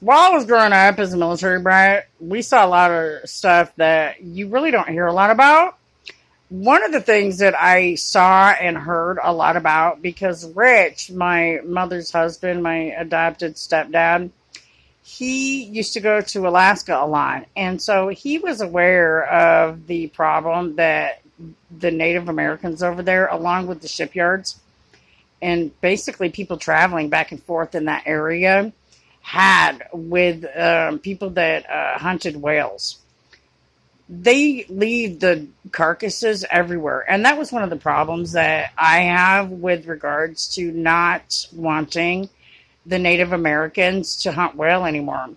While I was growing up as a military brat, we saw a lot of stuff that you really don't hear a lot about. One of the things that I saw and heard a lot about, because Rich, my mother's husband, my adopted stepdad, he used to go to Alaska a lot. And so he was aware of the problem that the Native Americans over there, along with the shipyards, and basically people traveling back and forth in that area, had with people that hunted whales. They leave the carcasses everywhere. And that was one of the problems that I have with regards to not wanting the Native Americans to hunt whale anymore.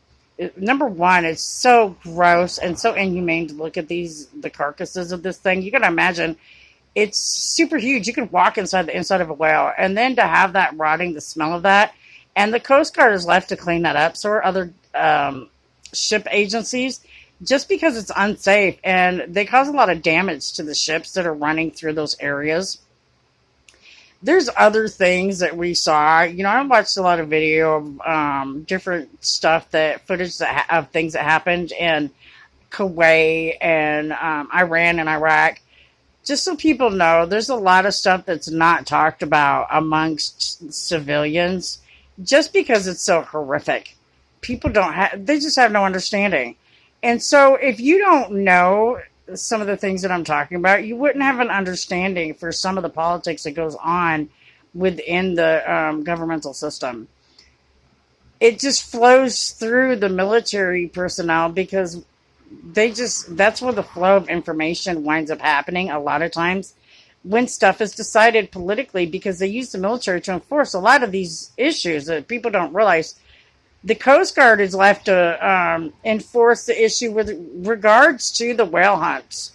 Number one, it's so gross and so inhumane to look at the carcasses of this thing. You can imagine it's super huge. You could walk inside the inside of a whale, and then to have that rotting, the smell of that, and the Coast Guard is left to clean that up. So are other ship agencies, just because it's unsafe, and they cause a lot of damage to the ships that are running through those areas. There's other things that we saw. I watched a lot of video of different stuff, footage of things that happened in Kuwait and Iran and Iraq. Just so people know, there's a lot of stuff that's not talked about amongst civilians, just because it's so horrific. People they just have no understanding. And so if you don't know some of the things that I'm talking about, you wouldn't have an understanding for some of the politics that goes on within the governmental system. It just flows through the military personnel because that's where the flow of information winds up happening a lot of times when stuff is decided politically, because they use the military to enforce a lot of these issues that people don't realize. The Coast Guard is left to enforce the issue with regards to the whale hunts,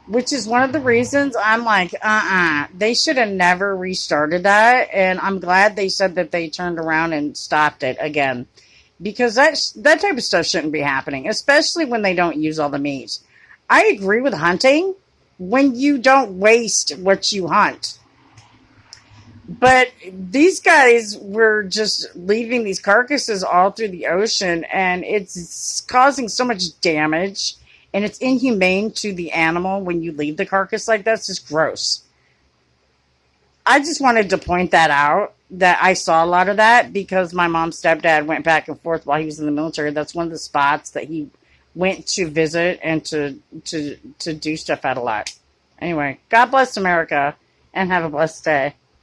which is one of the reasons I'm like, they should have never restarted that. And I'm glad they said that they turned around and stopped it again, because that type of stuff shouldn't be happening, especially when they don't use all the meat. I agree with hunting when you don't waste what you hunt. But these guys were just leaving these carcasses all through the ocean, and it's causing so much damage, and it's inhumane to the animal when you leave the carcass like that. It's just gross. I just wanted to point that out, that I saw a lot of that because my mom's stepdad went back and forth while he was in the military. That's one of the spots that he went to visit and to do stuff at a lot. Anyway, God bless America, and have a blessed day.